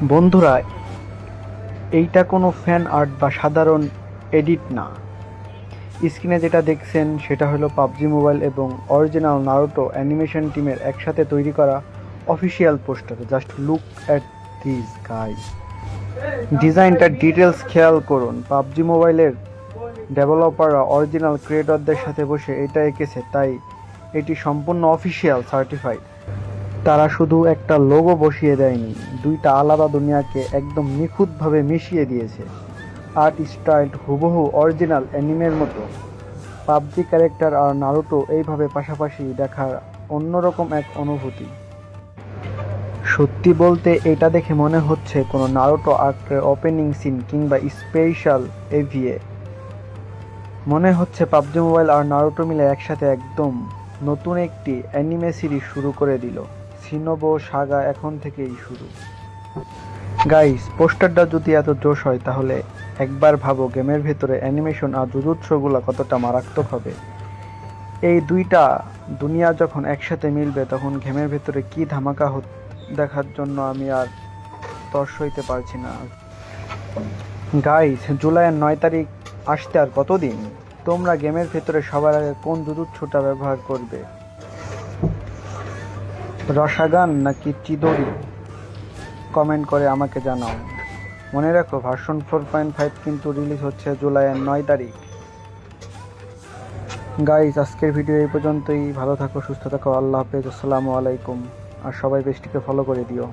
বন্ধুরা, এইটা কোনো ফ্যান আর্ট বা সাধারণ এডিট না। স্ক্রিনে যেটা দেখছেন সেটা হলো পাবজি মোবাইল এবং অরিজিনাল নারুটো অ্যানিমেশন টিমের একসাথে তৈরি করা official poster. Just look at this guys. ডিজাইনটার ডিটেলস খেয়াল করুন। পাবজি মোবাইলের ডেভেলপাররা অরিজিনাল ক্রিয়েটরদের সাথে বসে এটা এঁকেছে, তাই এটি সম্পূর্ণ অফিসিয়াল সার্টিফাইড। তারা শুধু একটা লোগো বসিয়ে দেয়নি, দুইটা আলাদা দুনিয়াকে একদম নিখুঁতভাবে মিশিয়ে দিয়েছে। আর্ট স্টাইল হুবহু অরিজিনাল অ্যানিমের মতো। পাবজি ক্যারেক্টার আর নারুটো এইভাবে পাশাপাশি দেখার অন্যরকম এক অনুভূতি। সত্যি বলতে এটা দেখে মনে হচ্ছে কোনো নারুটো আর্কের ওপেনিং সিন কিংবা স্পেশাল এভিএ। মনে হচ্ছে পাবজি মোবাইল আর নারুটো মিলে একসাথে একদম নতুন একটি অ্যানিমে সিরিজ শুরু করে দিল। শিনোবো সাগা এখন থেকেই শুরু। গাইস, পোস্টারটা যদি এত জোশ হয় তাহলে একবার ভাবো গেমের ভেতরে অ্যানিমেশন আর জুজুৎসুগুলো কতটা মারাত্মক হবে। এই দুইটা দুনিয়া যখন একসাথে মিলবে তখন গেমের ভেতরে কি ধামাকা দেখার জন্য আমি আর তর সইতে পারছি না। গাইস, জুলাইয়ের 9 তারিখ আসতে আর কতদিন? তোমরা গেমের ভেতরে সবার আগে কোন জুজুৎসুটা ব্যবহার করবে? রসাগান নাকি চিদোরি? কমেন্ট করে আমাকে জানাও। মনে রাখো, ভার্সন 4.5 কিন্তু রিলিজ হচ্ছে জুলাইয়ের 9 তারিখ। গাইস, আজকের ভিডিও এই পর্যন্তই। ভালো থাকো, সুস্থ থাকো, আল্লাহ হাফেজ, আসসালামু আলাইকুম। আর সবাই পেজটিকে ফলো করে দিও।